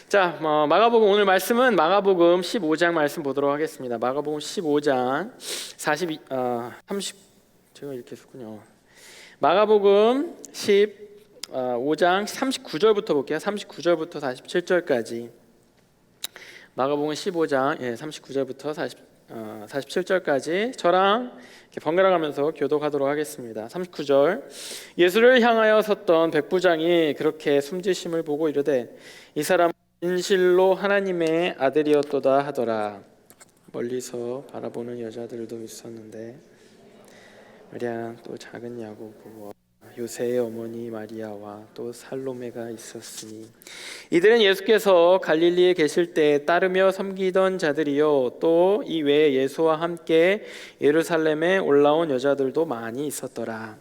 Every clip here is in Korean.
자, 마가복음 오늘 말씀은 마가복음 15장 말씀 보도록 하겠습니다. 마가복음 15장 30 제가 이렇게 했군요. 마가복음 15장 39절부터 볼게요. 39절부터 47절까지. 마가복음 15장 39절부터 47절까지 저랑 이렇게 번갈아 가면서 교독하도록 하겠습니다. 39절. 예수를 향하여 섰던 백부장이 그렇게 숨지심을 보고 이르되 이 사람 진실로 하나님의 아들이었도다 하더라. 멀리서 바라보는 여자들도 있었는데 마리아 또 작은 야고보와 요새의 어머니 마리아와 또 살로메가 있었으니 이들은 예수께서 갈릴리에 계실 때 따르며 섬기던 자들이요 또 이 외에 예수와 함께 예루살렘에 올라온 여자들도 많이 있었더라.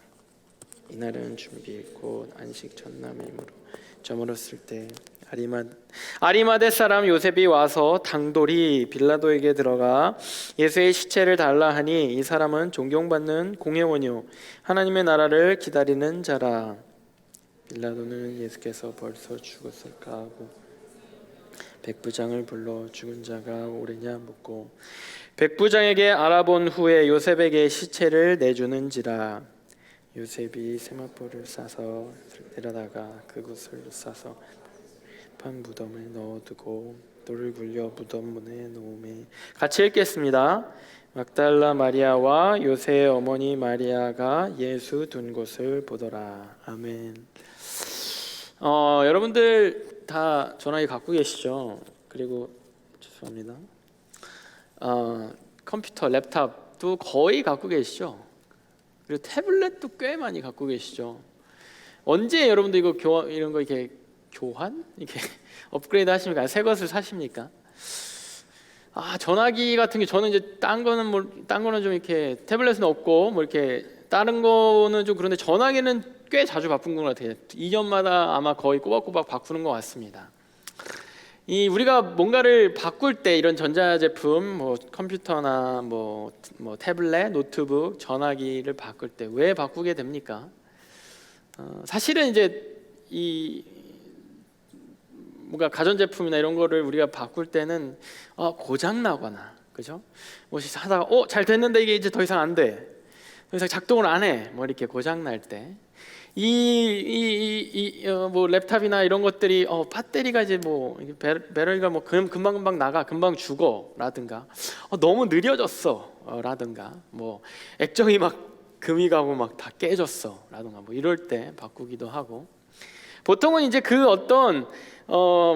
이날은 준비 곧 안식 첫날이므로 저물었을 때 아리마대 사람 요셉이 와서 당돌이 빌라도에게 들어가 예수의 시체를 달라 하니 이 사람은 존경받는 공회원이요 하나님의 나라를 기다리는 자라. 빌라도는 예수께서 벌써 죽었을까 하고 백부장을 불러 죽은 자가 오래냐 묻고 백부장에게 알아본 후에 요셉에게 시체를 내주는지라. 요셉이 세마포를 싸서 데려다가 그곳을 싸서 판 무덤에 넣어두고 돌을 굴려 무덤 문에 놓음에. 같이 읽겠습니다. 막달라 마리아와 요새의 어머니 마리아가 예수 둔 곳을 보더라. 아멘. 여러분들 다 전화기 갖고 계시죠? 그리고 죄송합니다. 컴퓨터, 랩탑도 거의 갖고 계시죠? 그리고 태블릿도 꽤 많이 갖고 계시죠? 언제 여러분들 이거 이런 거 이렇게 교환? 이렇게 업그레이드 하십니까? 새 것을 사십니까? 전화기 같은 게 저는 이제 딴 거는 좀 이렇게 태블릿은 없고 뭐 이렇게 다른 거는 좀 그런데 전화기는 꽤 자주 바꾼 것 같아요. 2년마다 아마 거의 꼬박꼬박 바꾸는 것 같습니다. 우리가 뭔가를 바꿀 때 이런 전자제품, 뭐 컴퓨터나 뭐 태블릿, 노트북, 전화기를 바꿀 때 왜 바꾸게 됩니까? 사실은 이제 뭔가 가전제품이나 이런 거를 우리가 바꿀 때는 고장 나거나, 그죠? 뭐 하다가 잘 됐는데 이게 이제 더 이상 안 돼, 더 이상 작동을 안 해, 뭐 이렇게 고장 날 때 뭐 랩탑이나 이런 것들이 배터리가 이제 배터리가 금방 나가, 금방 죽어라든가 너무 느려졌어 라든가 뭐 액정이 막 금이 가고 막 다 깨졌어 라든가 뭐 이럴 때 바꾸기도 하고, 보통은 이제 그 어떤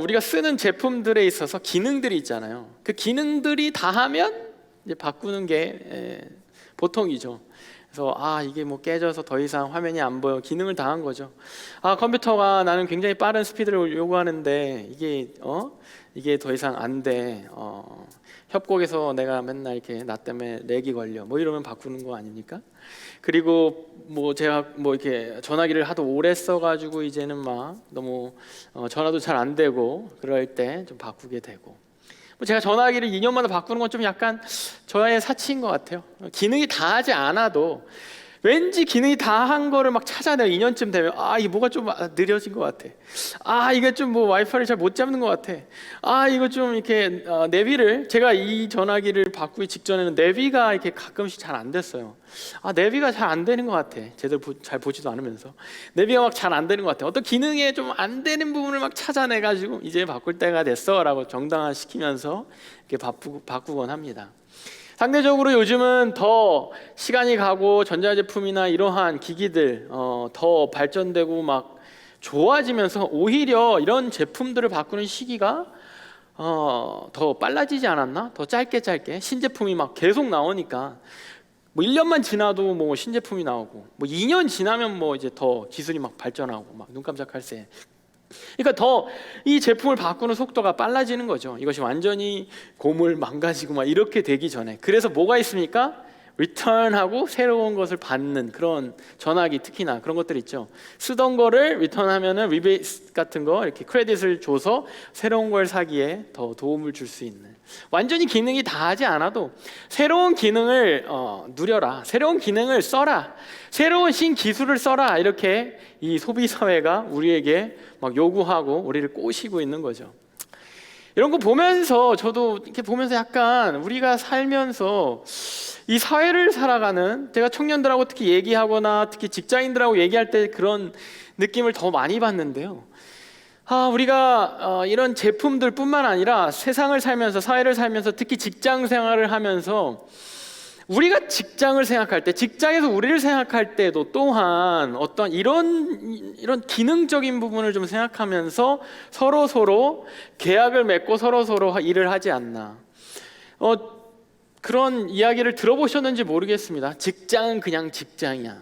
우리가 쓰는 제품들에 있어서 기능들이 있잖아요. 그 기능들이 다 하면 이제 바꾸는 게 보통이죠. 그래서 이게 뭐 깨져서 더 이상 화면이 안 보여, 기능을 다 한 거죠. 컴퓨터가 나는 굉장히 빠른 스피드를 요구하는데 이게 더 이상 안 돼. 협곡에서 내가 맨날 이렇게 나 때문에 렉이 걸려. 뭐 이러면 바꾸는 거 아닙니까? 그리고 뭐 제가 뭐 이렇게 전화기를 하도 오래 써가지고 이제는 막 너무 전화도 잘 안 되고 그럴 때 좀 바꾸게 되고. 제가 전화기를 2년마다 바꾸는 건 좀 약간 저의 사치인 것 같아요. 기능이 다 하지 않아도 왠지 기능이 다 한 거를 막 찾아내요. 2년쯤 되면 이게 뭐가 좀 느려진 것 같아. 이게 좀 뭐 와이파이를 잘 못 잡는 것 같아. 이거 좀 이렇게 내비를, 제가 이 전화기를 바꾸기 직전에는 내비가 이렇게 가끔씩 잘 안 됐어요. 내비가 잘 안 되는 것 같아. 제대로 잘 보지도 않으면서 내비가 막 잘 안 되는 것 같아. 어떤 기능에 좀 안 되는 부분을 막 찾아내가지고 이제 바꿀 때가 됐어라고 정당화시키면서 이렇게 바꾸곤 합니다. 상대적으로 요즘은 더 시간이 가고 전자제품이나 이러한 기기들 더 발전되고 막 좋아지면서 오히려 이런 제품들을 바꾸는 시기가 더 빨라지지 않았나? 더 짧게 신제품이 막 계속 나오니까 뭐 1년만 지나도 뭐 신제품이 나오고 뭐 2년 지나면 뭐 이제 더 기술이 막 발전하고 막 눈 깜짝할 새. 그러니까 더 이 제품을 바꾸는 속도가 빨라지는 거죠. 이것이 완전히 고물 망가지고 막 이렇게 되기 전에. 그래서 뭐가 있습니까? 리턴하고 새로운 것을 받는 그런 전화기, 특히나 그런 것들 있죠. 쓰던 거를 리턴하면은 리베이트 같은 거 이렇게 크레딧을 줘서 새로운 걸 사기에 더 도움을 줄 수 있는, 완전히 기능이 다 하지 않아도 새로운 기능을 누려라, 새로운 기능을 써라, 새로운 신기술을 써라, 이렇게 이 소비 사회가 우리에게 막 요구하고 우리를 꼬시고 있는 거죠. 이런 거 보면서 저도 이렇게 보면서 약간 우리가 살면서 이 사회를 살아가는, 제가 청년들하고 특히 얘기하거나 특히 직장인들하고 얘기할 때 그런 느낌을 더 많이 받는데요. 우리가 이런 제품들뿐만 아니라 세상을 살면서, 사회를 살면서, 특히 직장 생활을 하면서 우리가 직장을 생각할 때, 직장에서 우리를 생각할 때도 또한 어떤 이런 기능적인 부분을 좀 생각하면서 서로 계약을 맺고 서로 일을 하지 않나. 그런 이야기를 들어보셨는지 모르겠습니다. 직장은 그냥 직장이야.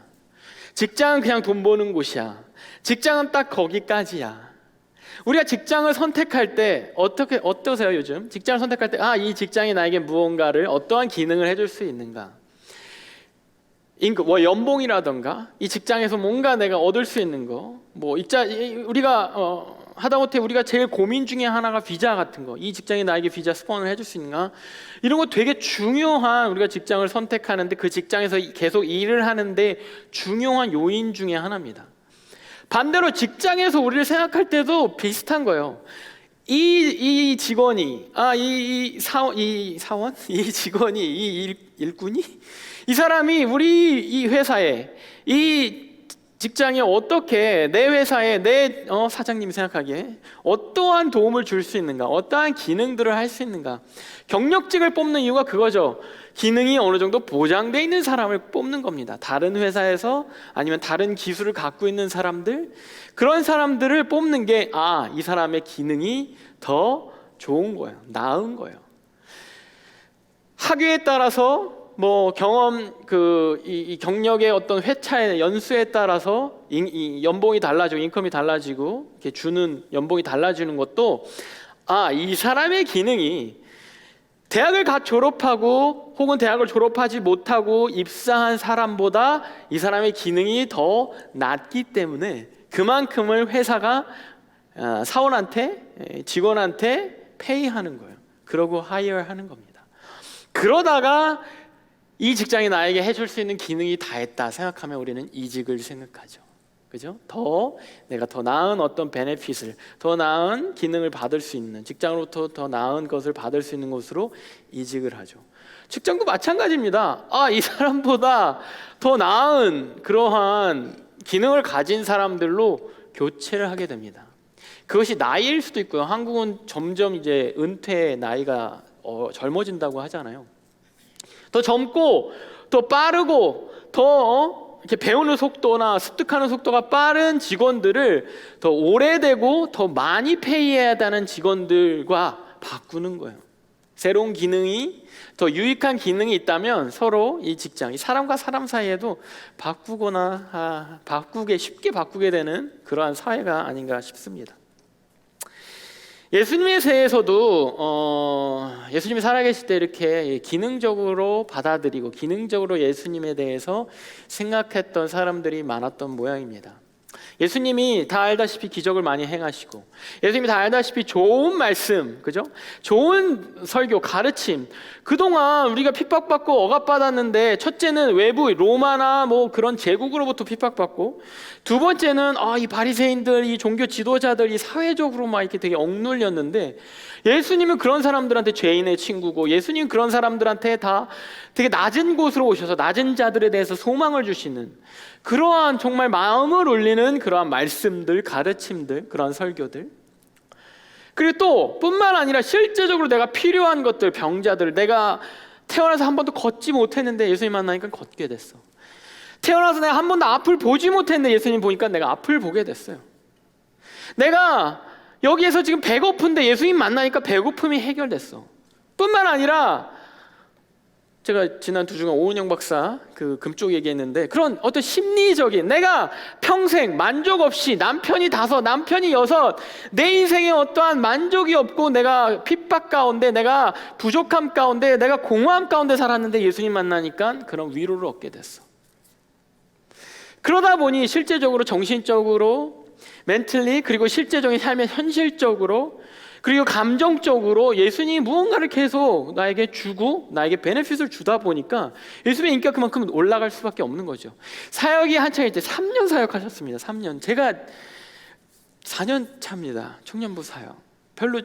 직장은 그냥 돈 버는 곳이야. 직장은 딱 거기까지야. 우리가 직장을 선택할 때 어떠세요? 요즘 직장을 선택할 때 이 직장이 나에게 무언가를, 어떠한 기능을 해줄 수 있는가, 연봉이라던가 이 직장에서 뭔가 내가 얻을 수 있는 거, 우리가 하다못해 우리가 제일 고민 중에 하나가 비자 같은 거, 이 직장이 나에게 비자 스폰을 해줄 수 있는가, 이런 거 되게 중요한, 우리가 직장을 선택하는데 그 직장에서 계속 일을 하는데 중요한 요인 중에 하나입니다. 반대로 직장에서 우리를 생각할 때도 비슷한 거예요. 이 직원이, 이 직원이, 이 일꾼이, 이 사람이 우리 이 회사에, 이 직장에 어떻게, 내 회사에 내 사장님이 생각하기에 어떠한 도움을 줄 수 있는가, 어떠한 기능들을 할 수 있는가. 경력직을 뽑는 이유가 그거죠. 기능이 어느 정도 보장되어 있는 사람을 뽑는 겁니다. 다른 회사에서 아니면 다른 기술을 갖고 있는 사람들, 그런 사람들을 뽑는 게 이 사람의 기능이 더 좋은 거예요. 나은 거예요. 학위에 따라서 경험, 이 경력의 어떤 회차의 연수에 따라서 이 연봉이 달라지고, 인컴이 달라지고, 이렇게 주는 연봉이 달라지는 것도 이 사람의 기능이 대학을 졸업하고 혹은 대학을 졸업하지 못하고 입사한 사람보다 이 사람의 기능이 더 낮기 때문에 그만큼을 회사가 사원한테, 직원한테 페이하는 거예요. 그러고 하이어하는 겁니다. 그러다가 이 직장이 나에게 해줄 수 있는 기능이 다 했다 생각하면 우리는 이직을 생각하죠. 그죠? 내가 더 나은 어떤 베네핏을, 더 나은 기능을 받을 수 있는, 직장으로부터 더 나은 것을 받을 수 있는 곳으로 이직을 하죠. 직장도 마찬가지입니다. 이 사람보다 더 나은 그러한 기능을 가진 사람들로 교체를 하게 됩니다. 그것이 나이일 수도 있고요. 한국은 점점 이제 은퇴 나이가 젊어진다고 하잖아요. 더 젊고 더 빠르고 더 이렇게 배우는 속도나 습득하는 속도가 빠른 직원들을 더 오래되고 더 많이 페이해야 하는 직원들과 바꾸는 거예요. 새로운 기능이, 더 유익한 기능이 있다면 서로 이 직장, 이 사람과 사람 사이에도 쉽게 바꾸게 되는 그러한 사회가 아닌가 싶습니다. 예수님의 세에서도 예수님이 살아계실 때 이렇게 기능적으로 받아들이고 기능적으로 예수님에 대해서 생각했던 사람들이 많았던 모양입니다. 예수님이 다 알다시피 기적을 많이 행하시고, 예수님이 다 알다시피 좋은 말씀, 그죠? 좋은 설교, 가르침, 그동안 우리가 핍박받고 억압받았는데, 첫째는 외부 로마나 그런 제국으로부터 핍박받고, 두 번째는 이 바리새인들, 이 종교 지도자들이 사회적으로 막 이렇게 되게 억눌렸는데, 예수님은 그런 사람들한테 죄인의 친구고, 예수님은 그런 사람들한테 다 되게 낮은 곳으로 오셔서 낮은 자들에 대해서 소망을 주시는, 그러한 정말 마음을 울리는 그러한 말씀들, 가르침들, 그러한 설교들, 그리고 또 뿐만 아니라 실제적으로 내가 필요한 것들, 병자들, 내가 태어나서 한 번도 걷지 못했는데 예수님 만나니까 걷게 됐어. 태어나서 내가 한 번도 앞을 보지 못했는데 예수님 보니까 내가 앞을 보게 됐어요. 내가 여기에서 지금 배고픈데 예수님 만나니까 배고픔이 해결됐어. 뿐만 아니라 제가 지난 2주간 오은영 박사 그 금쪽 얘기했는데, 그런 어떤 심리적인, 내가 평생 만족 없이 남편이 5, 남편이 6, 내 인생에 어떠한 만족이 없고 내가 핍박 가운데, 내가 부족함 가운데, 내가 공허함 가운데 살았는데 예수님 만나니까 그런 위로를 얻게 됐어. 그러다 보니 실제적으로 정신적으로, 멘틀리, 그리고 실제적인 삶의 현실적으로, 그리고 감정적으로 예수님이 무언가를 계속 나에게 주고 나에게 베네핏을 주다 보니까 예수님의 인기가 그만큼 올라갈 수밖에 없는 거죠. 사역이 한창일 때 3년 사역하셨습니다. 3년. 제가 4년 차입니다. 청년부 사역. 별로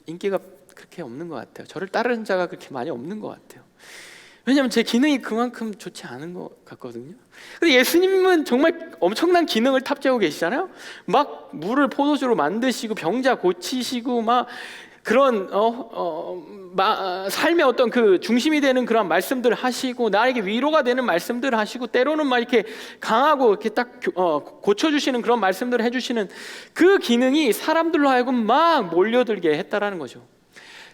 인기가 그렇게 없는 것 같아요. 저를 따르는 자가 그렇게 많이 없는 것 같아요. 왜냐하면 제 기능이 그만큼 좋지 않은 것 같거든요. 근데 예수님은 정말 엄청난 기능을 탑재하고 계시잖아요. 막 물을 포도주로 만드시고 병자 고치시고 막 그런 삶의 어떤 그 중심이 되는 그런 말씀들을 하시고 나에게 위로가 되는 말씀들을 하시고 때로는 막 이렇게 강하고 이렇게 딱 고쳐주시는 그런 말씀들을 해주시는 그 기능이 사람들로 하여금 막 몰려들게 했다라는 거죠.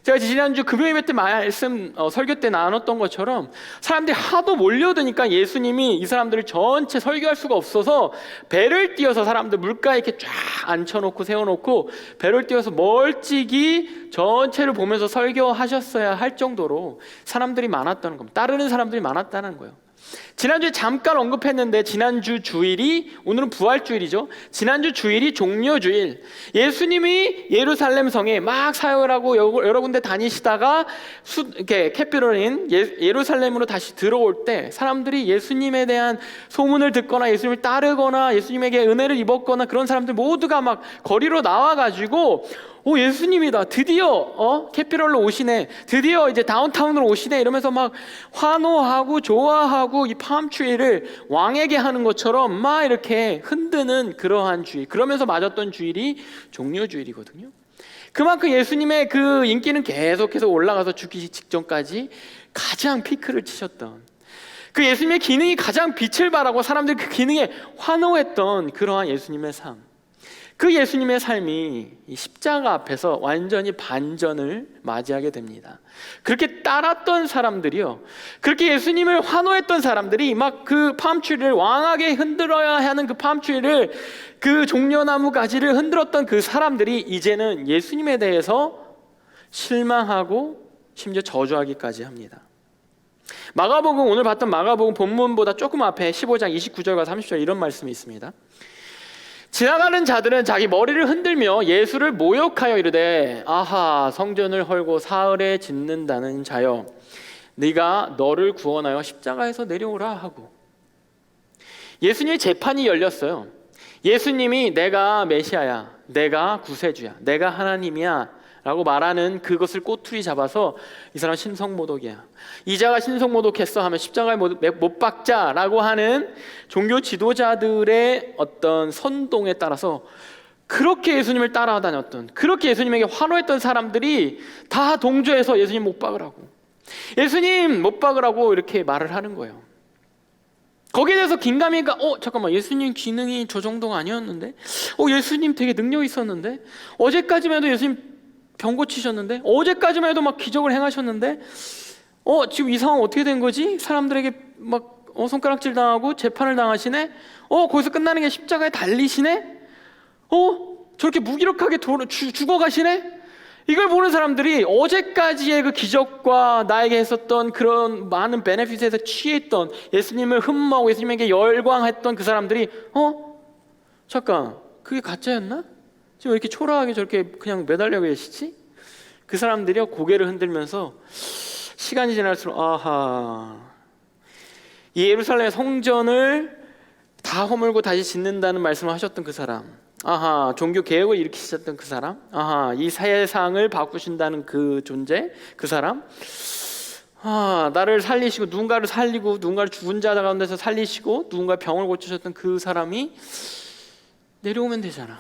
제가 지난주 금요일 때 말씀 설교 때 나눴던 것처럼 사람들이 하도 몰려드니까 예수님이 이 사람들을 전체 설교할 수가 없어서 배를 띄워서 사람들 물가에 이렇게 쫙 앉혀놓고 세워놓고 배를 띄워서 멀찍이 전체를 보면서 설교하셨어야 할 정도로 사람들이 많았다는 겁니다. 따르는 사람들이 많았다는 거예요. 지난주에 잠깐 언급했는데 지난주 주일이 오늘은 부활주일이죠. 지난주 주일이 종려주일. 예수님이 예루살렘 성에 막 사역을 하고 여러 군데 다니시다가 이렇게 캐피럴인 예루살렘으로 다시 들어올 때 사람들이 예수님에 대한 소문을 듣거나 예수님을 따르거나 예수님에게 은혜를 입었거나 그런 사람들 모두가 막 거리로 나와가지고 오, 예수님이다. 드디어 캐피럴로 오시네. 드디어 이제 다운타운으로 오시네. 이러면서 막 환호하고 좋아하고 이 팜추일을 왕에게 하는 것처럼 막 이렇게 흔드는 그러한 주일. 그러면서 맞았던 주일이 종려주일이거든요. 그만큼 예수님의 그 인기는 계속해서 올라가서 죽기 직전까지 가장 피크를 치셨던, 그 예수님의 기능이 가장 빛을 발하고 사람들이 그 기능에 환호했던 그러한 예수님의 삶. 그 예수님의 삶이 이 십자가 앞에서 완전히 반전을 맞이하게 됩니다. 그렇게 따랐던 사람들이요, 그렇게 예수님을 환호했던 사람들이 막 그 팜추리를 왕하게 흔들어야 하는 그 팜추리를, 그 종려나무 가지를 흔들었던 그 사람들이 이제는 예수님에 대해서 실망하고 심지어 저주하기까지 합니다. 마가복음, 오늘 봤던 마가복음 본문보다 조금 앞에 15장 29절과 30절 이런 말씀이 있습니다. 지나가는 자들은 자기 머리를 흔들며 예수를 모욕하여 이르되 아하, 성전을 헐고 사흘에 짓는다는 자여, 네가 너를 구원하여 십자가에서 내려오라 하고. 예수님의 재판이 열렸어요. 예수님이 내가 메시아야, 내가 구세주야, 내가 하나님이야 라고 말하는 그것을 꼬투리 잡아서 이 사람 신성모독이야, 이자가 신성모독했어 하면 십자가에 못 박자라고 하는 종교 지도자들의 어떤 선동에 따라서 그렇게 예수님을 따라다녔던, 그렇게 예수님에게 환호했던 사람들이 다 동조해서 예수님 못 박으라고, 예수님 못 박으라고 이렇게 말을 하는 거예요. 거기에 대해서 긴가민가, 잠깐만, 예수님 기능이 저 정도가 아니었는데, 예수님 되게 능력 있었는데, 어제까지만 해도 예수님 병 고치셨는데, 어제까지만 해도 막 기적을 행하셨는데, 지금 이 상황 어떻게 된 거지? 사람들에게 막 손가락질 당하고 재판을 당하시네? 거기서 끝나는 게 십자가에 달리시네? 저렇게 무기력하게 죽어가시네? 이걸 보는 사람들이 어제까지의 그 기적과 나에게 했었던 그런 많은 베네핏에서 취했던, 예수님을 흠모하고 예수님에게 열광했던 그 사람들이 잠깐, 그게 가짜였나? 지금 왜 이렇게 초라하게 저렇게 그냥 매달려 계시지? 그 사람들이 고개를 흔들면서 시간이 지날수록 아하, 이 예루살렘 성전을 다 허물고 다시 짓는다는 말씀을 하셨던 그 사람, 아하, 종교 개혁을 일으키셨던 그 사람, 아하, 이 세상을 바꾸신다는 그 존재, 그 사람, 나를 살리시고 누군가를 살리고 누군가를 죽은 자 가운데서 살리시고 누군가 병을 고치셨던 그 사람이 내려오면 되잖아.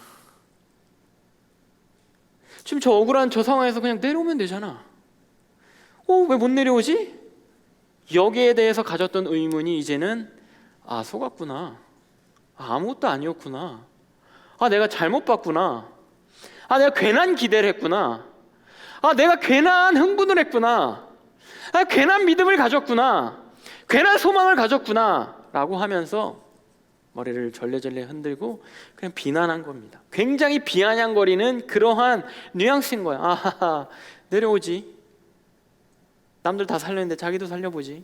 지금 저 억울한 저 상황에서 그냥 내려오면 되잖아. 왜 못 내려오지? 여기에 대해서 가졌던 의문이 이제는 속았구나, 아무것도 아니었구나, 내가 잘못 봤구나, 내가 괜한 기대를 했구나, 내가 괜한 흥분을 했구나, 괜한 믿음을 가졌구나, 괜한 소망을 가졌구나 라고 하면서 머리를 절레절레 흔들고 그냥 비난한 겁니다. 굉장히 비아냥거리는 그러한 뉘앙스인 거야. 아하하, 내려오지, 남들 다 살렸는데 자기도 살려보지.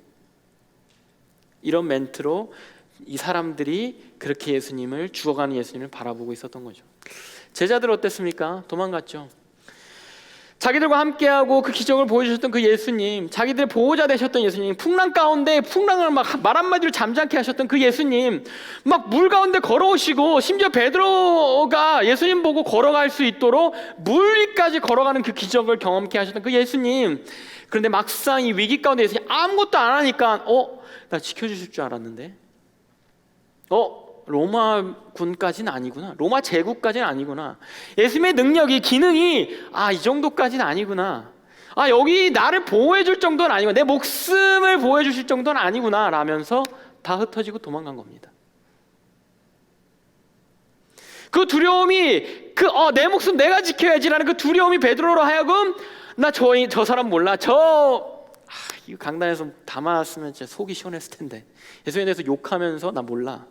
이런 멘트로 이 사람들이 그렇게 예수님을, 죽어가는 예수님을 바라보고 있었던 거죠. 제자들 어땠습니까? 도망갔죠. 자기들과 함께하고 그 기적을 보여주셨던 그 예수님, 자기들의 보호자 되셨던 예수님, 풍랑 가운데 풍랑을 막 말 한마디로 잠잠케 하셨던 그 예수님, 막 물 가운데 걸어오시고 심지어 베드로가 예수님 보고 걸어갈 수 있도록 물 위까지 걸어가는 그 기적을 경험케 하셨던 그 예수님. 그런데 막상 이 위기 가운데 예수님 아무것도 안 하니까 나 지켜주실 줄 알았는데 로마 군까지는 아니구나. 로마 제국까지는 아니구나. 예수님의 능력이, 기능이 이 정도까지는 아니구나. 여기 나를 보호해 줄 정도는 아니구나. 내 목숨을 보호해 주실 정도는 아니구나 라면서 다 흩어지고 도망간 겁니다. 그 두려움이 내 목숨 내가 지켜야지라는 그 두려움이 베드로로 하여금 나 저 사람 몰라. 이거 강단에서 담았으면 진짜 속이 시원했을 텐데. 예수님에 대해서 욕하면서 나 몰라.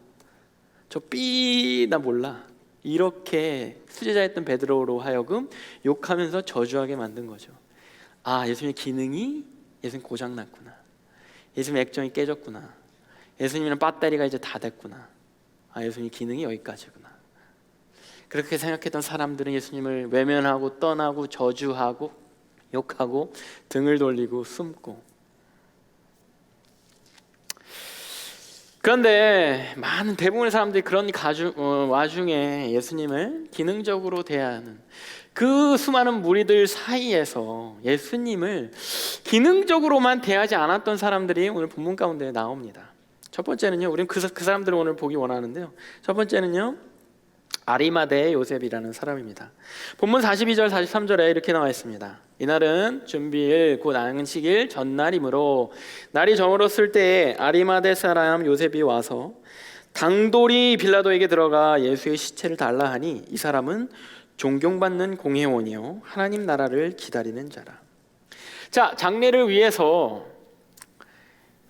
나 몰라. 이렇게 수제자였던 베드로로 하여금 욕하면서 저주하게 만든 거죠. 예수님의 기능이, 예수님 고장났구나. 예수님의 액정이 깨졌구나. 예수님은 배터리가 이제 다 됐구나. 예수님 기능이 여기까지구나. 그렇게 생각했던 사람들은 예수님을 외면하고 떠나고 저주하고 욕하고 등을 돌리고 숨고. 그런데 많은 대부분의 사람들이 그런 와중에 예수님을 기능적으로 대하는 그 수많은 무리들 사이에서 예수님을 기능적으로만 대하지 않았던 사람들이 오늘 본문 가운데 나옵니다. 첫 번째는요, 우리는 그 사람들을 오늘 보기 원하는데요. 첫 번째는요, 아리마대의 요셉이라는 사람입니다. 본문 42절 43절에 이렇게 나와 있습니다. 이날은 준비일 곧 안식일 전날이므로 날이 저물었을 때에 아리마대 사람 요셉이 와서 당돌이 빌라도에게 들어가 예수의 시체를 달라 하니 이 사람은 존경받는 공회원이요 하나님 나라를 기다리는 자라. 자, 장례를 위해서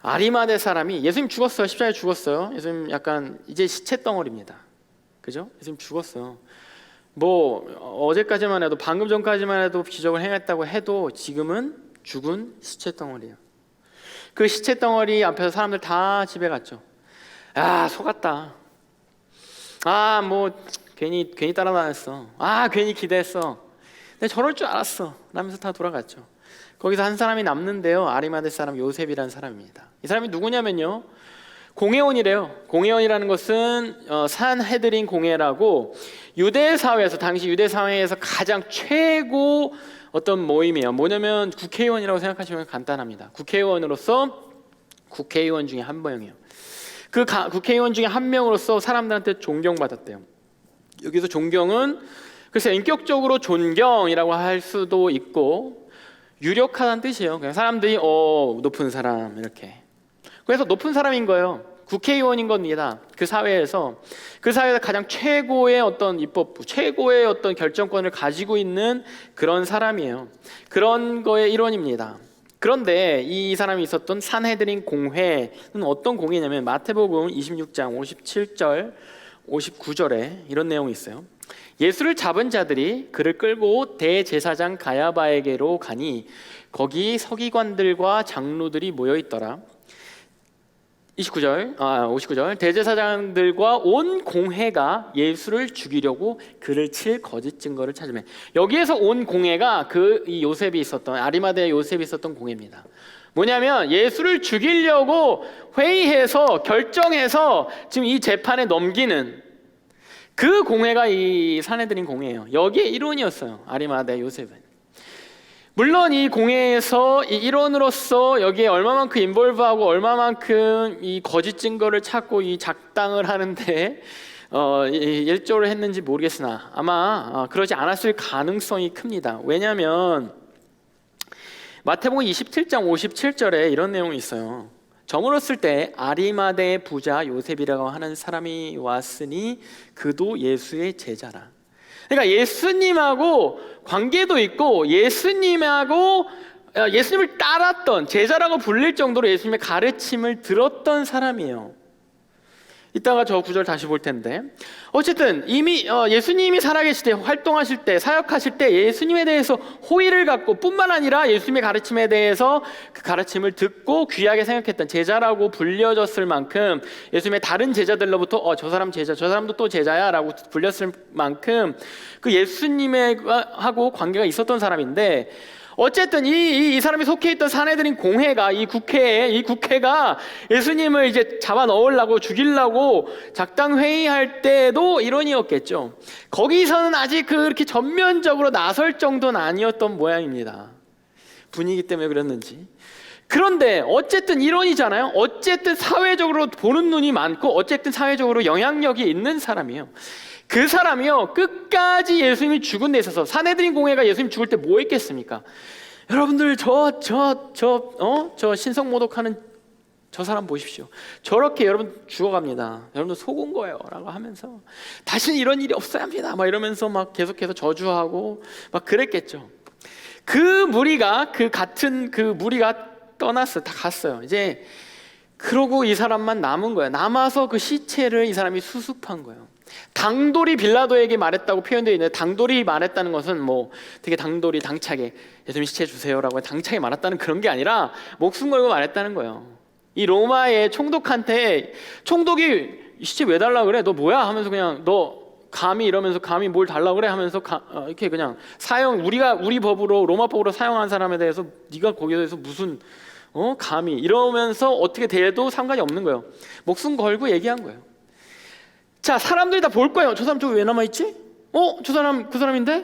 아리마대 사람이, 예수님 죽었어요. 십자가에 죽었어요. 예수님 약간 이제 시체 덩어리입니다. 그죠? 예수님 죽었어요. 어제까지만 해도, 방금 전까지만 해도 기적을 행했다고 해도 지금은 죽은 시체 덩어리예요. 그 시체 덩어리 앞에서 사람들 다 집에 갔죠. 속았다. 괜히 따라다녔어. 괜히 기대했어. 내가 저럴 줄 알았어 라면서 다 돌아갔죠. 거기서 한 사람이 남는데요, 아리마대 사람 요셉이라는 사람입니다. 이 사람이 누구냐면요, 공회원이래요. 공회원이라는 것은 산헤드린 공회라고 당시 유대 사회에서 가장 최고 어떤 모임이에요. 뭐냐면 국회의원이라고 생각하시면 간단합니다. 국회의원 중에 한 명이에요. 그 국회의원 중에 한 명으로서 사람들한테 존경받았대요. 여기서 존경은 글쎄 인격적으로 존경이라고 할 수도 있고 유력하다는 뜻이에요. 그냥 사람들이 높은 사람 이렇게. 그래서 높은 사람인 거예요. 국회의원인 겁니다. 그 사회에서 가장 최고의 어떤 입법부, 최고의 어떤 결정권을 가지고 있는 그런 사람이에요. 그런 거의 일원입니다. 그런데 이 사람이 있었던 산헤드린 공회는 어떤 공회냐면 마태복음 26장 57절 59절에 이런 내용이 있어요. 예수를 잡은 자들이 그를 끌고 대제사장 가야바에게로 가니 거기 서기관들과 장로들이 모여 있더라. 59절 대제사장들과 온 공회가 예수를 죽이려고 그를 칠 거짓 증거를 찾으며, 여기에서 온 공회가 이 요셉이 있었던, 아리마대 요셉이 있었던 공회입니다. 뭐냐면 예수를 죽이려고 회의해서 결정해서 지금 이 재판에 넘기는 그 공회가 이 산헤드린 공회예요. 여기에 일원이었어요, 아리마대 요셉은. 물론 이 공회에서 이 일원으로서 여기에 얼마만큼 인볼브하고 얼마만큼 이 거짓 증거를 찾고 이 작당을 하는데 일조를 했는지 모르겠으나 아마 그러지 않았을 가능성이 큽니다. 왜냐하면 마태복음 27장 57절에 이런 내용이 있어요. 저물었을 때 아리마대의 부자 요셉이라고 하는 사람이 왔으니 그도 예수의 제자라. 그러니까 예수님하고 관계도 있고 예수님을 따랐던, 제자라고 불릴 정도로 예수님의 가르침을 들었던 사람이에요. 이따가 저 구절 다시 볼 텐데, 어쨌든 이미 예수님이 살아계실 때, 활동하실 때, 사역하실 때 예수님에 대해서 호의를 갖고 뿐만 아니라 예수님의 가르침에 대해서 그 가르침을 듣고 귀하게 생각했던 제자라고 불려졌을 만큼, 예수님의 다른 제자들로부터 저 사람 제자, 저 사람도 또 제자야 라고 불렸을 만큼 그 예수님하고 관계가 있었던 사람인데, 어쨌든 이 사람이 속해 있던 사내들인 공회가, 이 국회가 예수님을 이제 잡아 넣으려고 죽이려고 작당 회의할 때도 이론이었겠죠. 거기서는 아직 그렇게 전면적으로 나설 정도는 아니었던 모양입니다. 분위기 때문에 그랬는지. 그런데 어쨌든 이론이잖아요. 어쨌든 사회적으로 보는 눈이 많고 어쨌든 사회적으로 영향력이 있는 사람이에요. 그 사람이요, 끝까지 예수님이 죽은 데 있어서, 사내들인 공회가 예수님 죽을 때 뭐 했겠습니까? 여러분들 저 신성 모독하는 저 사람 보십시오. 저렇게 여러분 죽어갑니다. 여러분들 속은 거예요 라고 하면서 다시는 이런 일이 없어야 합니다 막 이러면서 막 계속해서 저주하고 막 그랬겠죠. 그 무리가 떠났어요. 다 갔어요. 이제 그러고 이 사람만 남은 거예요. 남아서 그 시체를 이 사람이 수습한 거예요. 당돌이 빌라도에게 말했다고 표현되어 있는데, 당돌이 말했다는 것은 뭐 되게 당돌이 당차게 예수님 시체 주세요라고 당차게 말했다는 그런 게 아니라 목숨 걸고 말했다는 거예요. 이 로마의 총독한테, 총독이 시체 왜 달라 그래? 너 뭐야? 하면서 그냥 너 감히 이러면서 감히 뭘 달라 그래? 하면서 이렇게 그냥 우리 법으로, 로마 법으로 사용한 사람에 대해서 네가 거기에 대해서 무슨 감히 이러면서 어떻게 대해도 상관이 없는 거예요. 목숨 걸고 얘기한 거예요. 자, 사람들이 다 볼 거예요. 저 사람 저기 왜 남아있지? 저 사람 그 사람인데?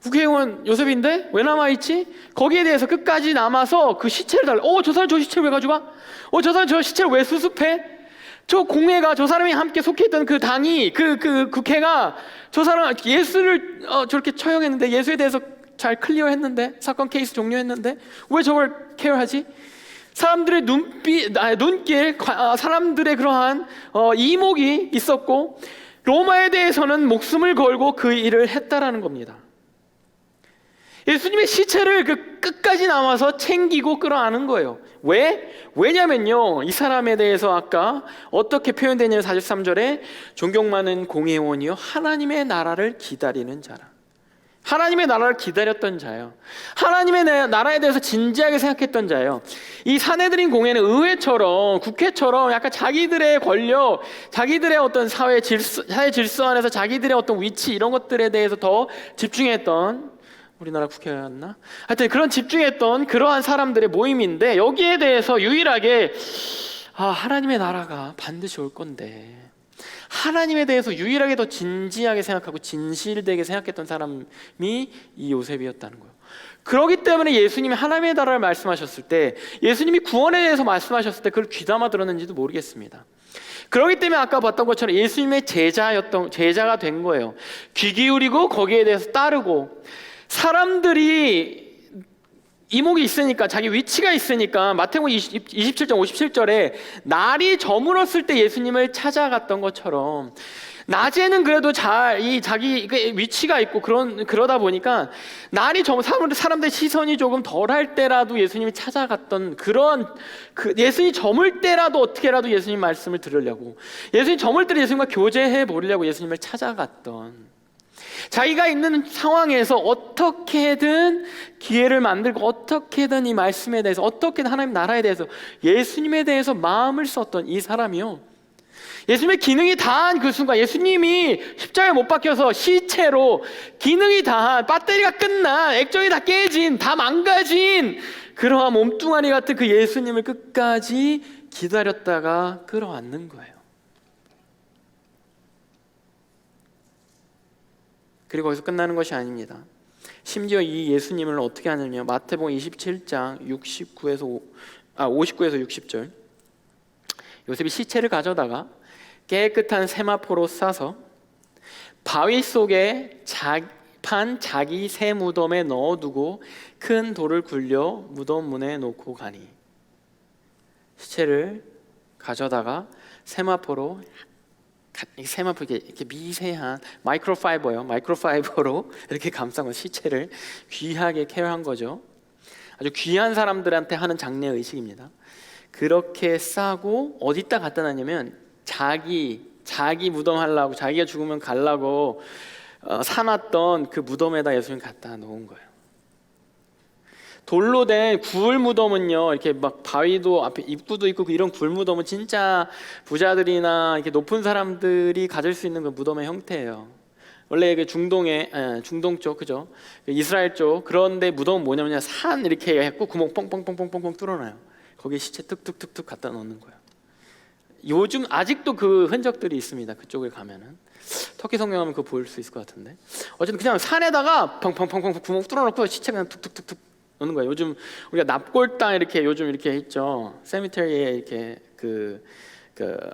국회의원 요셉인데? 왜 남아있지? 거기에 대해서 끝까지 남아서 그 시체를 달라. 저 사람 저 시체를 왜 가져가? 저 사람 저 시체를 왜 수습해? 저 공회가, 저 사람이 함께 속해 있던 그 당이, 그 국회가 저 사람 예수를 저렇게 처형했는데, 예수에 대해서 잘 클리어했는데, 사건 케이스 종료했는데 왜 저걸 케어하지? 사람들의 눈길, 사람들의 그러한 이목이 있었고, 로마에 대해서는 목숨을 걸고 그 일을 했다라는 겁니다. 예수님의 시체를 그 끝까지 남아서 챙기고 끌어안은 거예요. 왜냐면요, 이 사람에 대해서 아까 어떻게 표현되냐면 43절에 존경 많은 공회원이요 하나님의 나라를 기다리는 자라. 하나님의 나라를 기다렸던 자예요. 하나님의 나라에 대해서 진지하게 생각했던 자예요. 이 사내들인 공회는 의회처럼, 국회처럼 약간 자기들의 권력, 자기들의 어떤 사회 질서 안에서 자기들의 어떤 위치, 이런 것들에 대해서 더 집중했던, 우리나라 국회였나? 하여튼 그런 집중했던 그러한 사람들의 모임인데, 여기에 대해서 유일하게 하나님의 나라가 반드시 올 건데, 하나님에 대해서 유일하게 더 진지하게 생각하고 진실되게 생각했던 사람이 이 요셉이었다는 거예요. 그렇기 때문에 예수님이 하나님의 나라를 말씀하셨을 때, 예수님이 구원에 대해서 말씀하셨을 때 그걸 귀담아 들었는지도 모르겠습니다. 그렇기 때문에 아까 봤던 것처럼 예수님의 제자가 된 거예요. 귀 기울이고 거기에 대해서 따르고, 사람들이 이목이 있으니까, 자기 위치가 있으니까, 마태복음 27장 57절에 날이 저물었을 때 예수님을 찾아갔던 것처럼, 낮에는 그래도 자기 위치가 있고 그러다 보니까 날이 사람들의 시선이 조금 덜할 때라도 예수님이 찾아갔던 그런, 예수님이 저물 때라도 어떻게라도 예수님 말씀을 들으려고, 예수님 저물 때 예수님과 교제해 보려고 예수님을 찾아갔던, 자기가 있는 상황에서 어떻게든 기회를 만들고 어떻게든 이 말씀에 대해서, 어떻게든 하나님 나라에 대해서, 예수님에 대해서 마음을 썼던 이 사람이요, 예수님의 기능이 다한 그 순간, 예수님이 십자가에 못 박혀서 시체로 기능이 다한, 배터리가 끝난, 액정이 다 깨진, 다 망가진 그러한 몸뚱아리 같은 그 예수님을 끝까지 기다렸다가 끌어안는 거예요. 그리고 거기서 끝나는 것이 아닙니다. 심지어 이 예수님을 어떻게 하느냐, 마태복음 27장 59에서 60절, 요셉이 시체를 가져다가 깨끗한 세마포로 싸서 바위 속에 자기 새 무덤에 넣어두고 큰 돌을 굴려 무덤 문에 놓고 가니, 시체를 가져다가 세마포로 이렇게 미세한 마이크로파이버로 이렇게 감싸고 시체를 귀하게 케어한 거죠. 아주 귀한 사람들한테 하는 장례 의식입니다. 그렇게 싸고 어디다 갖다 놨냐면 자기 무덤 하려고, 자기가 죽으면 가려고 사놨던 그 무덤에다 예수님 갖다 놓은 거예요. 돌로 된 굴 무덤은요, 이렇게 막 바위도 앞에 입구도 있고 이런 굴 무덤은 진짜 부자들이나 이렇게 높은 사람들이 가질 수 있는 그 무덤의 형태예요. 원래 그 중동 쪽, 그죠? 이스라엘 쪽, 그런데 무덤은 뭐냐면 산 이렇게 해갖고 구멍 뻥뻥뻥뻥뻥 뚫어놔요. 거기에 시체 툭툭툭툭 갖다 놓는 거예요. 요즘 아직도 그 흔적들이 있습니다. 그쪽에 가면은 터키 성경 하면 그거 볼 수 있을 것 같은데, 어쨌든 그냥 산에다가 펑펑펑펑 구멍 뚫어놓고 시체 그냥 툭툭툭툭 놓는 거예요. 요즘 우리가 납골당 이렇게 요즘 이렇게 있죠. 세미터리에 이렇게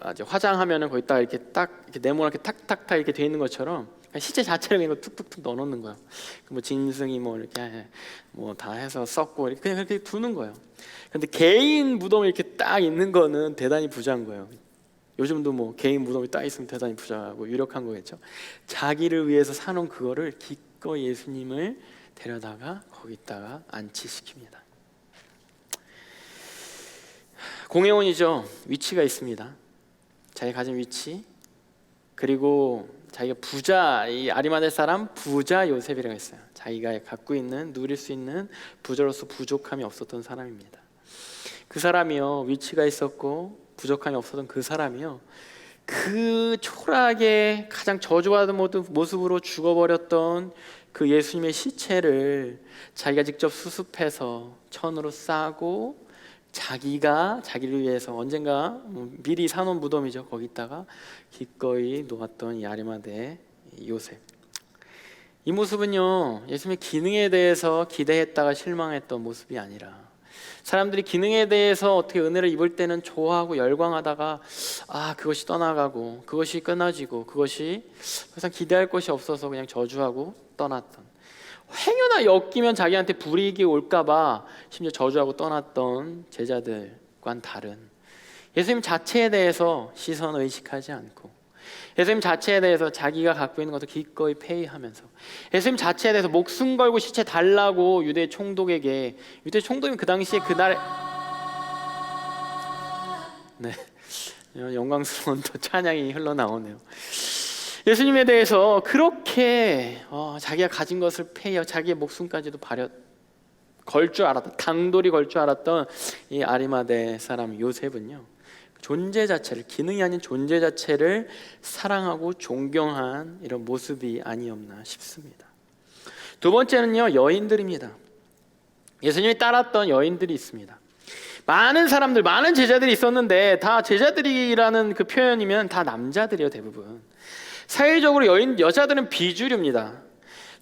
아주 화장하면은 거기다 이렇게 딱 이렇게 네모나게 탁탁탁 이렇게 돼 있는 것처럼 시체 자체를 그냥 툭툭툭 넣어놓는 거예요. 뭐 짐승이 뭐 이렇게 뭐 다 해서 썩고 이렇게 그냥 그렇게 두는 거예요. 근데 개인 무덤이 이렇게 딱 있는 거는 대단히 부자인 거예요. 요즘도 뭐 개인 무덤이 딱 있으면 대단히 부자고 유력한 거겠죠. 자기를 위해서 사놓은 그거를 기꺼이 예수님을 데려다가 거기다가 안치시킵니다. 공회원이죠. 위치가 있습니다. 자기 가진 위치, 그리고 자기가 부자, 이 아리마대 사람 부자 요셉이라고 했어요. 자기가 갖고 있는, 누릴 수 있는 부자로서 부족함이 없었던 사람입니다. 그 사람이요, 위치가 있었고 부족함이 없었던 그 사람이요, 그 초라하게 가장 저주받은 모습으로 죽어버렸던 그 예수님의 시체를 자기가 직접 수습해서 천으로 싸고, 자기가 자기를 위해서 언젠가 미리 사놓은 무덤이죠. 거기다가 기꺼이 놓았던 이 아리마대 요셉. 이 모습은요, 예수님의 기능에 대해서 기대했다가 실망했던 모습이 아니라, 사람들이 기능에 대해서 어떻게 은혜를 입을 때는 좋아하고 열광하다가 그것이 떠나가고 그것이 끊어지고 그것이 더 이상 기대할 것이 없어서 그냥 저주하고 떠났던, 행여나 엮이면 자기한테 불이익이 올까봐 심지어 저주하고 떠났던 제자들과는 다른, 예수님 자체에 대해서 시선을 의식하지 않고, 예수님 자체에 대해서 자기가 갖고 있는 것을 기꺼이 페이하면서, 예수님 자체에 대해서 목숨 걸고 시체 달라고 유대 총독이 그 당시에 그날에 영광스러운 또 찬양이 흘러나오네요. 예수님에 대해서 그렇게 자기가 가진 것을 페이하고 자기의 목숨까지도 걸 줄 알았던, 당돌이 걸 줄 알았던 이 아리마대 사람 요셉은요, 존재 자체를, 기능이 아닌 존재 자체를 사랑하고 존경한 이런 모습이 아니었나 싶습니다. 두 번째는요, 여인들입니다. 예수님이 따랐던 여인들이 있습니다. 많은 사람들, 많은 제자들이 있었는데 다 제자들이라는 그 표현이면 다 남자들이요, 대부분. 사회적으로 여자들은 비주류입니다.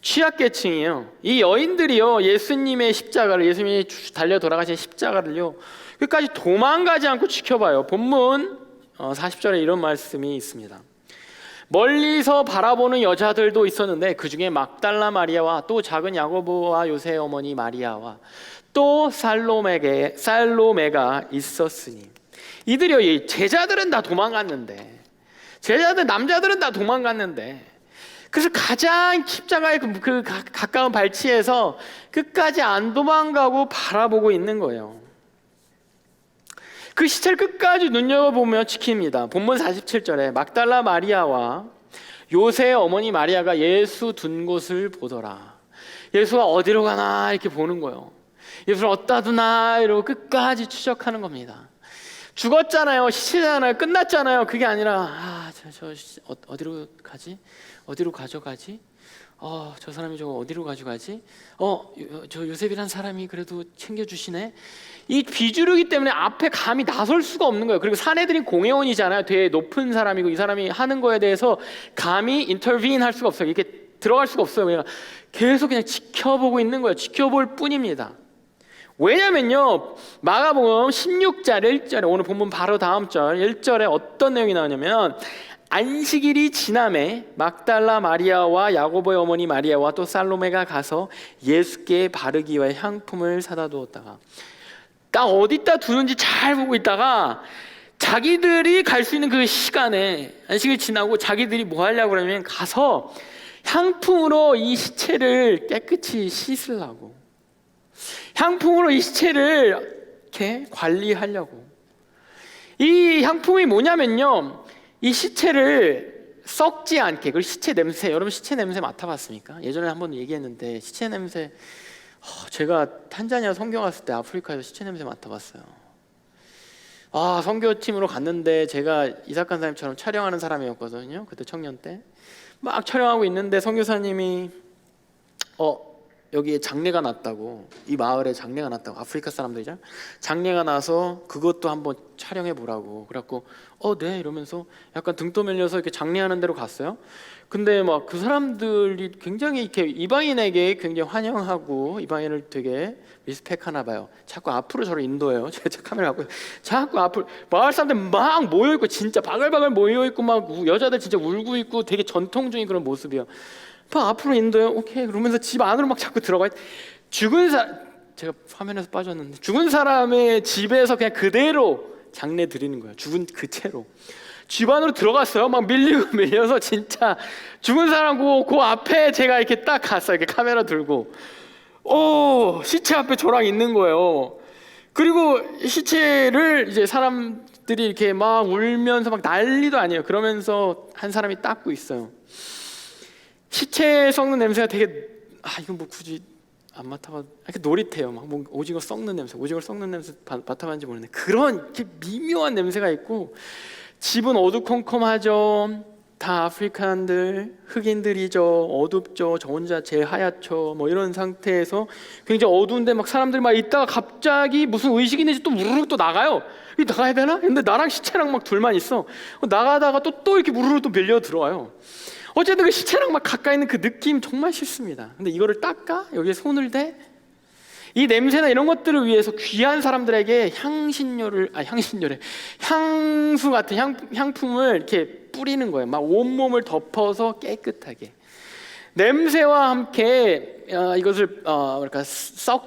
취약계층이에요. 이 여인들이요, 예수님의 십자가를, 예수님이 달려 돌아가신 십자가를요, 끝까지 도망가지 않고 지켜봐요. 본문 40절에 이런 말씀이 있습니다. 멀리서 바라보는 여자들도 있었는데 그 중에 막달라 마리아와 또 작은 야고보와 요새 어머니 마리아와 또 살로메가 있었으니, 이들이요, 제자들은 다 도망갔는데, 남자들은 다 도망갔는데, 그래서 가장 십자가의 그 가까운 발치에서 끝까지 안 도망가고 바라보고 있는 거예요. 그 시체를 끝까지 눈여겨보며 지킵니다. 본문 47절에 막달라 마리아와 요새 어머니 마리아가 예수 둔 곳을 보더라. 예수가 어디로 가나 이렇게 보는 거예요. 예수를 어디다 두나 이러고 끝까지 추적하는 겁니다. 죽었잖아요, 시체잖아요, 끝났잖아요. 그게 아니라 어디로 가지? 어디로 가져가지? 저 사람이 저거 어디로 가져가지? 저 요셉이란 사람이 그래도 챙겨주시네. 이 비주류이기 때문에 앞에 감히 나설 수가 없는 거예요. 그리고 사내들인 공회원이잖아요. 되게 높은 사람이고 이 사람이 하는 거에 대해서 감히 인터빈 할 수가 없어요. 이렇게 들어갈 수가 없어요. 그냥 계속 그냥 지켜보고 있는 거예요. 지켜볼 뿐입니다. 왜냐면요, 마가복음 16장 1절에, 오늘 본문 바로 다음 절 1절에 어떤 내용이 나오냐면, 안식일이 지남에 막달라 마리아와 야고보의 어머니 마리아와 또 살로메가 가서 예수께 바르기 위해 향품을 사다 두었다가, 딱 어디다 두는지 잘 보고 있다가 자기들이 갈 수 있는 그 시간에, 안식일 지나고 자기들이 뭐 하려고 그러면 가서 향품으로 이 시체를 깨끗이 씻으려고, 향품으로 이 시체를 이렇게 관리하려고. 이 향품이 뭐냐면요, 이 시체를 썩지 않게, 그리고 시체 냄새, 여러분 시체 냄새 맡아봤습니까? 예전에 한번 얘기했는데 시체 냄새, 제가 탄자니아 선교 갔을 때 아프리카에서 시체 냄새 맡아봤어요. 선교팀으로 갔는데 제가 이삭 간사님처럼 촬영하는 사람이었거든요. 그때 청년 때 막 촬영하고 있는데 선교사님이 여기에 장례가 났다고, 이 마을에 장례가 났다고, 아프리카 사람들이잖아. 장례가 나서 그것도 한번 촬영해 보라고. 그래갖고 네 이러면서 약간 등 떠밀려서 이렇게 장례하는 데로 갔어요. 근데 막 그 사람들이 굉장히 이렇게 이방인에게 굉장히 환영하고 이방인을 되게 리스펙하나 봐요. 자꾸 앞으로 저를 인도해요. 제가 카메라 갖고 자꾸 앞으로, 마을 사람들 막 모여 있고 진짜 바글바글 모여 있고 막 여자들 진짜 울고 있고 되게 전통적인 그런 모습이에요. 막 앞으로 인도해요. 오케이 그러면서 집 안으로 막 자꾸 들어가요. 죽은 사람, 제가 화면에서 빠졌는데 죽은 사람의 집에서 그냥 그대로 장례 드리는 거예요. 죽은 그 채로 집 안으로 들어갔어요. 막 밀리고 밀려서 진짜 죽은 사람 그 앞에 제가 이렇게 딱 갔어요. 이렇게 카메라 들고 시체 앞에 저랑 있는 거예요. 그리고 시체를 이제 사람들이 이렇게 막 울면서 막 난리도 아니에요. 그러면서 한 사람이 닦고 있어요. 시체 썩는 냄새가 되게 이건 뭐 굳이 안 맡아봐도 이렇게 노릿해요. 막 뭐 오징어 썩는 냄새, 오징어 썩는 냄새 맡아봤는지 모르겠는데 그런 이렇게 미묘한 냄새가 있고, 집은 어두컴컴하죠. 다 아프리칸들, 흑인들이죠. 어둡죠. 저 혼자 제일 하얗죠. 뭐 이런 상태에서 굉장히 어두운데 막 사람들이 막 있다가 갑자기 무슨 의식이 있는지 또 우르르 또 나가요. 이 나가야 되나? 근데 나랑 시체랑 막 둘만 있어. 나가다가 또 이렇게 우르르 또 밀려 들어와요. 어쨌든 그 시체랑 막 가까이 있는 그 느낌 정말 싫습니다. 근데 이거를 닦아? 여기에 손을 대? 이 냄새나 이런 것들을 위해서 귀한 사람들에게 향수 같은 향품을 이렇게 뿌리는 거예요. 막 온몸을 덮어서 깨끗하게. 냄새와 함께 이것을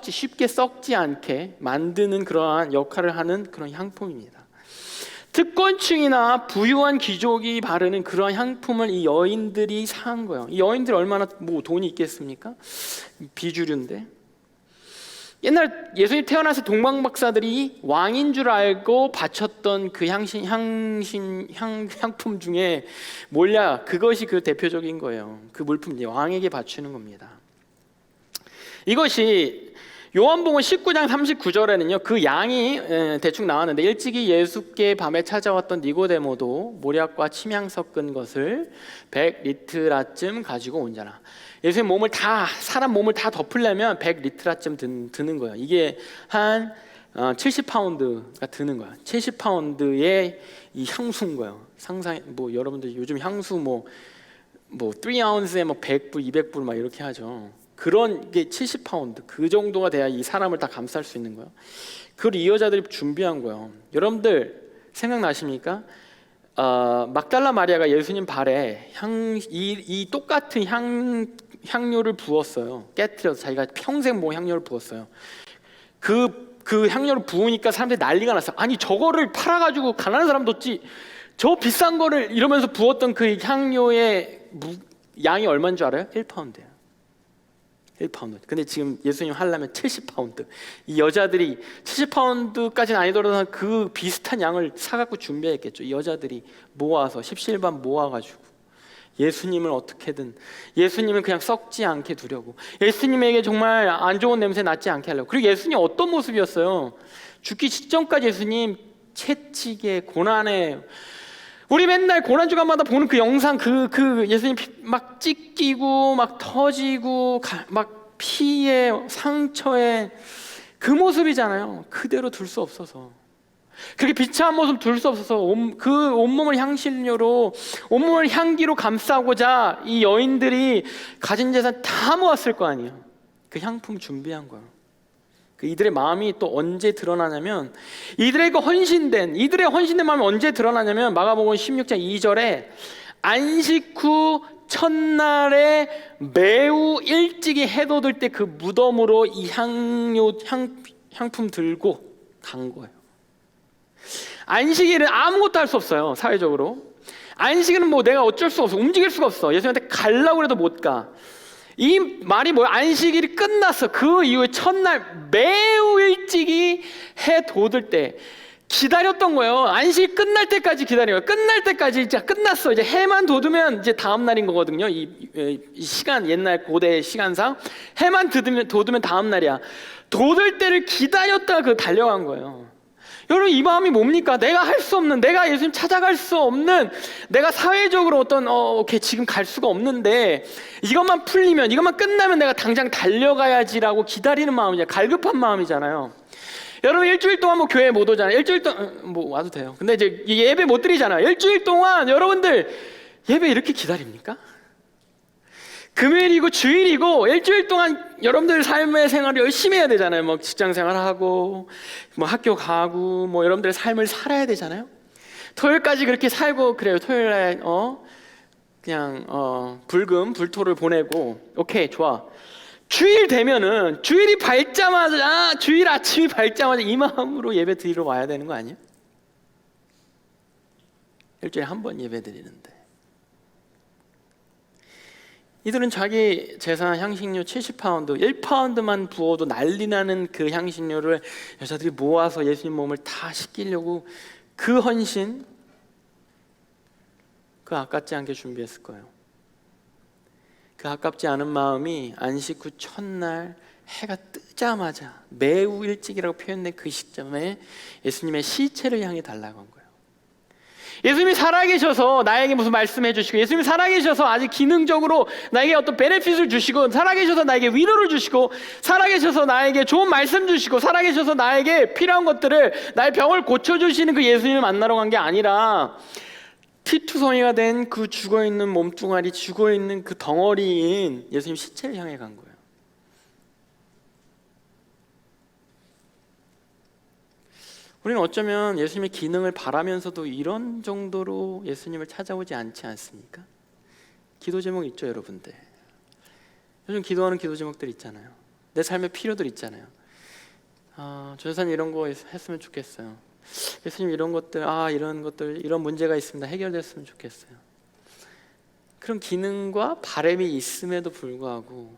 쉽게 썩지 않게 만드는 그러한 역할을 하는 그런 향품입니다. 특권층이나 부유한 귀족이 바르는 그런 향품을 이 여인들이 산 거예요. 이 여인들이 얼마나 뭐 돈이 있겠습니까? 비주류인데. 옛날 예수님 태어나서 동방박사들이 왕인 줄 알고 바쳤던 그 향품 중에 뭐냐, 그것이 그 대표적인 거예요. 그 물품, 왕에게 바치는 겁니다. 이것이 요한복음 19장 39절에는요 그 양이 대충 나왔는데, 일찍이 예수께 밤에 찾아왔던 니고데모도 모략과 침향 섞은 것을 100리트라쯤 가지고 온 자라. 예수님 몸을 사람 몸을 다 덮으려면 100리트라쯤 드는 거예요. 이게 한 70파운드가 드는 거야. 70파운드의 이 향수인 거예요. 상상, 뭐 여러분들 요즘 향수 뭐 3아운스에 뭐 100불, 200불 막 이렇게 하죠. 그런 게 70파운드, 그 정도가 돼야 이 사람을 다 감쌀 수 있는 거예요. 그걸 이 여자들이 준비한 거예요. 여러분들 생각나십니까? 막달라 마리아가 예수님 발에 이 똑같은 향료를 부었어요. 깨트려서 자기가 평생 모은 향료를 부었어요. 그 향료를 부으니까 사람들이 난리가 났어요. 아니 저거를 팔아가지고 가난한 사람도 없지, 저 비싼 거를, 이러면서 부었던 그 향료의 양이 얼마인 줄 알아요? 1파운드예요. 1파운드. 근데 지금 예수님 하려면 70파운드. 이 여자들이 70파운드까지는 아니더라도 그 비슷한 양을 사갖고 준비했겠죠. 이 여자들이 모아서 십시일반 모아가지고 예수님을 어떻게든, 예수님은 그냥 썩지 않게 두려고, 예수님에게 정말 안 좋은 냄새 나지 않게 하려고. 그리고 예수님 어떤 모습이었어요? 죽기 직전까지 예수님 채찍에, 고난에, 우리 맨날 고난주간마다 보는 그 영상, 그 예수님 막 찢기고 막 터지고 막 피에 상처에 그 모습이잖아요. 그대로 둘 수 없어서, 그렇게 비참한 모습 둘 수 없어서 그 온몸을 향신료로, 온몸을 향기로 감싸고자 이 여인들이 가진 재산 다 모았을 거 아니에요. 그 향품 준비한 거예요. 이들의 마음이 또 언제 드러나냐면, 이들의 헌신된 마음이 언제 드러나냐면, 마가복음 16장 2절에 안식 후 첫날에 매우 일찍이 해 돋을 때 그 무덤으로 이 향품 들고 간 거예요. 안식일은 아무것도 할 수 없어요. 사회적으로 안식일은 뭐 내가 어쩔 수 없어, 움직일 수가 없어. 예수님한테 가려고 해도 못 가. 이 말이 뭐야? 안식일이 끝났어. 그 이후에 첫날 매우 일찍이 해 돋을 때, 기다렸던 거예요. 안식이 끝날 때까지 기다려요. 끝날 때까지 이제 끝났어. 이제 해만 돋으면 이제 다음 날인 거거든요. 이 시간, 옛날 고대 시간상 해만 돋으면 다음 날이야. 돋을 때를 기다렸다가 그 달려간 거예요. 여러분, 이 마음이 뭡니까? 내가 할 수 없는, 내가 예수님 찾아갈 수 없는, 내가 사회적으로 어떤 오케이, 지금 갈 수가 없는데 이것만 풀리면, 이것만 끝나면 내가 당장 달려가야지라고 기다리는 마음이잖아요. 갈급한 마음이잖아요. 여러분, 일주일 동안 뭐 교회 못 오잖아요. 일주일 동안 뭐 와도 돼요. 근데 이제 예배 못 드리잖아요. 일주일 동안 여러분들 예배 이렇게 기다립니까? 금요일이고 주일이고 일주일 동안 여러분들 삶의 생활을 열심히 해야 되잖아요. 뭐 직장 생활하고 뭐 학교 가고 뭐 여러분들의 삶을 살아야 되잖아요. 토요일까지 그렇게 살고 그래요. 토요일에 그냥 불토를 보내고 오케이, 좋아. 주일 되면은 주일이 밝자마자, 주일 아침이 밝자마자 이 마음으로 예배 드리러 와야 되는 거 아니에요? 일주일에 한 번 예배 드리는데 이들은 자기 재산 향신료 70파운드 1파운드만 부어도 난리 나는 그 향신료를 여자들이 모아서 예수님 몸을 다 씻기려고 그 헌신, 그 아깝지 않게 준비했을 거예요. 그 아깝지 않은 마음이 안식 후 첫날 해가 뜨자마자 매우 일찍이라고 표현된 그 시점에 예수님의 시체를 향해 달라간 거예요. 예수님이 살아계셔서 나에게 무슨 말씀해 주시고, 예수님이 살아계셔서 아직 기능적으로 나에게 어떤 베네핏을 주시고, 살아계셔서 나에게 위로를 주시고, 살아계셔서 나에게 좋은 말씀 주시고, 살아계셔서 나에게 필요한 것들을, 나의 병을 고쳐주시는 그 예수님을 만나러 간 게 아니라 피투성이가 된 그 죽어있는 몸뚱아리, 죽어있는 그 덩어리인 예수님 시체를 향해 간 거예요. 우리는 어쩌면 예수님의 기능을 바라면서도 이런 정도로 예수님을 찾아오지 않지 않습니까? 기도 제목 있죠, 여러분들? 요즘 기도하는 기도 제목들 있잖아요. 내 삶의 필요들 있잖아요. 전사님 이런 거 했으면 좋겠어요. 예수님 이런 것들, 이런 것들, 이런 문제가 있습니다. 해결됐으면 좋겠어요. 그런 기능과 바람이 있음에도 불구하고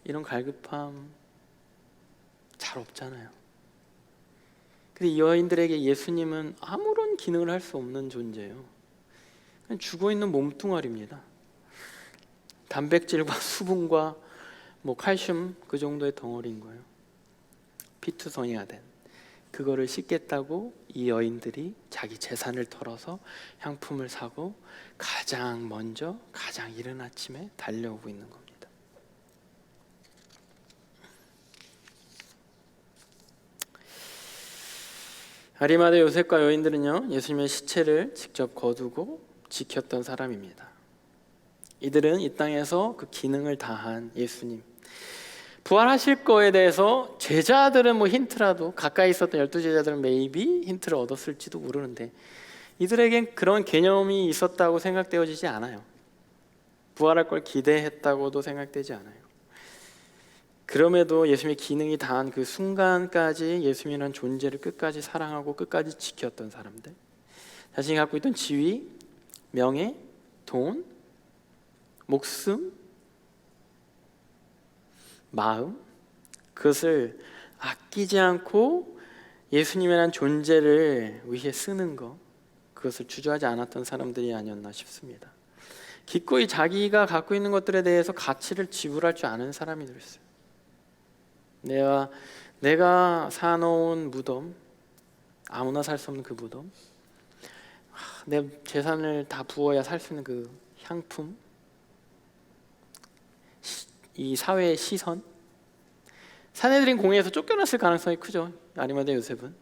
이런 갈급함 잘 없잖아요. 근데 이 여인들에게 예수님은 아무런 기능을 할 수 없는 존재예요. 그냥 죽어있는 몸뚱아리입니다. 단백질과 수분과 뭐 칼슘 그 정도의 덩어리인 거예요. 피투성이가 된 그거를 씻겠다고 이 여인들이 자기 재산을 털어서 향품을 사고 가장 먼저 가장 이른 아침에 달려오고 있는 겁니다. 아리마대 요셉과 여인들은요, 예수님의 시체를 직접 거두고 지켰던 사람입니다. 이들은 이 땅에서 그 기능을 다한 예수님, 부활하실 거에 대해서 제자들은 뭐 힌트라도, 가까이 있었던 12제자들은 maybe 힌트를 얻었을지도 모르는데 이들에겐 그런 개념이 있었다고 생각되어지지 않아요. 부활할 걸 기대했다고도 생각되지 않아요. 그럼에도 예수님의 기능이 다한 그 순간까지 예수님이라는 존재를 끝까지 사랑하고 끝까지 지켰던 사람들, 자신이 갖고 있던 지위, 명예, 돈, 목숨, 마음, 그것을 아끼지 않고 예수님이라는 존재를 위해 쓰는 것, 그것을 주저하지 않았던 사람들이 아니었나 싶습니다. 기꺼이 자기가 갖고 있는 것들에 대해서 가치를 지불할 줄 아는 사람이 됐어요. 내가 사놓은 무덤, 아무나 살 수 없는 그 무덤, 내 재산을 다 부어야 살 수 있는 그 향품, 이 사회의 시선, 사내들인 공회에서 쫓겨났을 가능성이 크죠. 아리마대 요셉은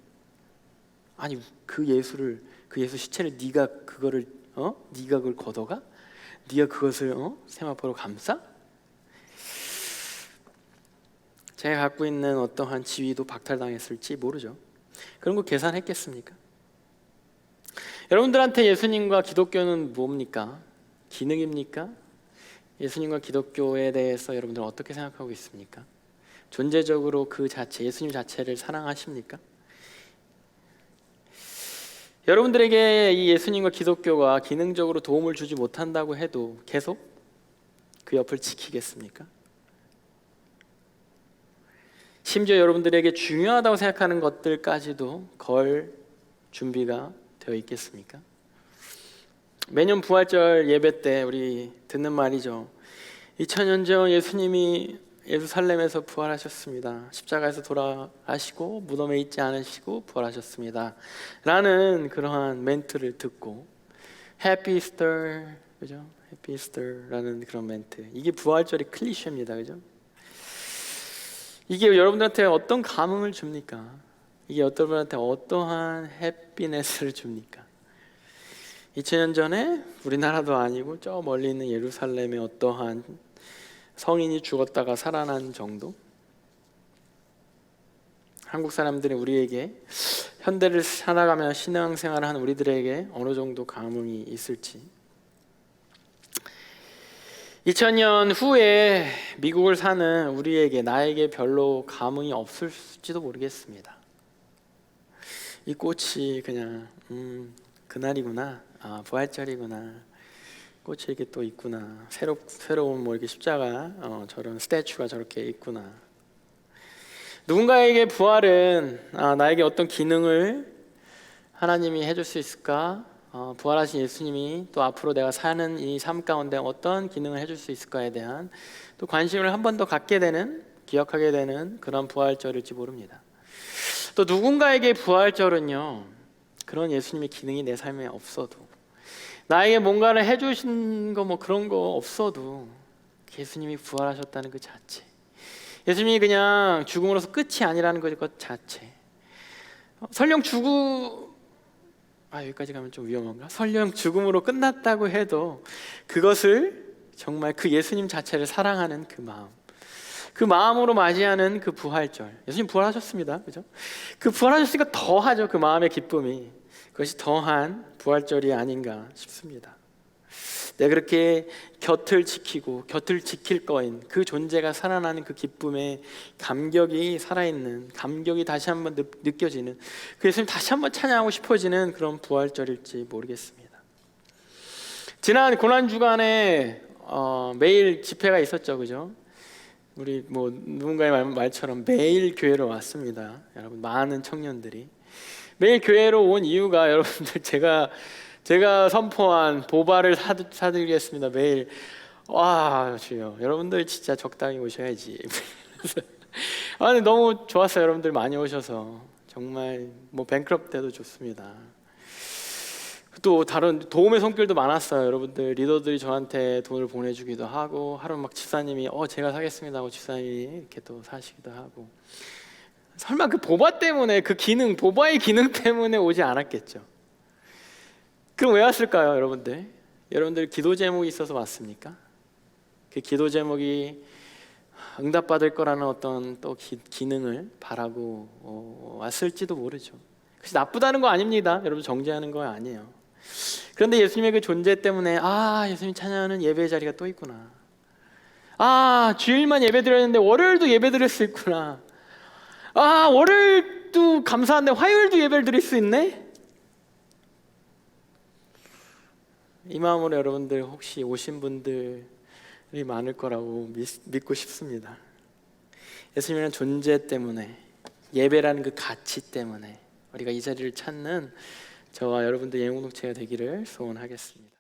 아니 그 예수 시체를 네가 그걸 걷어가? 네가 그것을 세마포로 감싸? 제가 갖고 있는 어떠한 지위도 박탈당했을지 모르죠. 그런 거 계산했겠습니까? 여러분들한테 예수님과 기독교는 뭡니까? 기능입니까? 예수님과 기독교에 대해서 여러분들은 어떻게 생각하고 있습니까? 존재적으로 그 자체, 예수님 자체를 사랑하십니까? 여러분들에게 이 예수님과 기독교가 기능적으로 도움을 주지 못한다고 해도 계속 그 옆을 지키겠습니까? 심지어 여러분들에게 중요하다고 생각하는 것들까지도 걸 준비가 되어 있겠습니까? 매년 부활절 예배 때 우리 듣는 말이죠. 2000년 전 예수님이 예루살렘에서 부활하셨습니다. 십자가에서 돌아가시고 무덤에 있지 않으시고 부활하셨습니다. 라는 그러한 멘트를 듣고 Happy Easter, 그죠? Happy Easter라는 그런 멘트. 이게 부활절의 클리셰입니다, 그죠? 이게 여러분들한테 어떤 감흥을 줍니까? 이게 여러분한테 어떠한 해피네스를 줍니까? 2000년 전에 우리나라도 아니고 저 멀리 있는 예루살렘의 어떠한 성인이 죽었다가 살아난 정도? 한국 사람들이 우리에게 현대를 살아가며 신앙생활을 하는 우리들에게 어느 정도 감흥이 있을지. 2000년 후에 미국을 사는 우리에게 나에게 별로 감흥이 없을지도 모르겠습니다. 이 꽃이 그냥 그날이구나, 부활절이구나, 꽃이 이렇게 또 있구나, 새로운 뭐 이렇게 십자가 저런 스태츄가 저렇게 있구나. 누군가에게 부활은 나에게 어떤 기능을 하나님이 해줄 수 있을까? 부활하신 예수님이 또 앞으로 내가 사는 이 삶 가운데 어떤 기능을 해줄 수 있을까에 대한 또 관심을 한 번 더 갖게 되는, 기억하게 되는 그런 부활절일지 모릅니다. 또 누군가에게 부활절은요, 그런 예수님의 기능이 내 삶에 없어도, 나에게 뭔가를 해주신 거 뭐 그런 거 없어도 예수님이 부활하셨다는 그 자체, 예수님이 그냥 죽음으로서 끝이 아니라는 것 자체, 설령 여기까지 가면 좀 위험한가? 설령 죽음으로 끝났다고 해도 그것을 정말 그 예수님 자체를 사랑하는 그 마음으로 맞이하는 그 부활절. 예수님 부활하셨습니다, 그죠? 그 부활하셨으니까 더하죠, 그 마음의 기쁨이. 그것이 더한 부활절이 아닌가 싶습니다. 내가 그렇게 곁을 지키고 곁을 지킬 거인 그 존재가 살아나는 그 기쁨의 감격이 살아있는, 감격이 다시 한번 느껴지는, 그 예수님 다시 한번 찬양하고 싶어지는 그런 부활절일지 모르겠습니다. 지난 고난주간에 매일 집회가 있었죠, 그죠? 우리 뭐 누군가의 말처럼 매일 교회로 왔습니다. 여러분, 많은 청년들이 매일 교회로 온 이유가 여러분들 제가 선포한 보발을 사드리겠습니다. 매일 주여, 여러분들 진짜 적당히 오셔야지. 아니, 너무 좋았어요. 여러분들 많이 오셔서 정말 뭐 뱅크럽 때도 좋습니다. 또 다른 도움의 손길도 많았어요. 여러분들 리더들이 저한테 돈을 보내주기도 하고, 하루 막 집사님이 제가 사겠습니다 하고 집사님이 이렇게 또 사시기도 하고. 설마 그 보바 때문에, 그 기능, 보바의 기능 때문에 오지 않았겠죠? 그럼 왜 왔을까요, 여러분들? 여러분들 기도 제목이 있어서 왔습니까? 그 기도 제목이 응답받을 거라는 어떤 또 기능을 바라고 왔을지도 모르죠. 그것이 나쁘다는 거 아닙니다. 여러분, 정죄하는 거 아니에요. 그런데 예수님의 그 존재 때문에 예수님 찬양하는 예배의 자리가 또 있구나. 주일만 예배 드렸는데 월요일도 예배 드릴 수 있구나. 월요일도 감사한데 화요일도 예배를 드릴 수 있네? 이 마음으로 여러분들 혹시 오신 분들이 많을 거라고 믿고 싶습니다. 예수님이라는 존재 때문에, 예배라는 그 가치 때문에 우리가 이 자리를 찾는 저와 여러분들 예물공동체가 되기를 소원하겠습니다.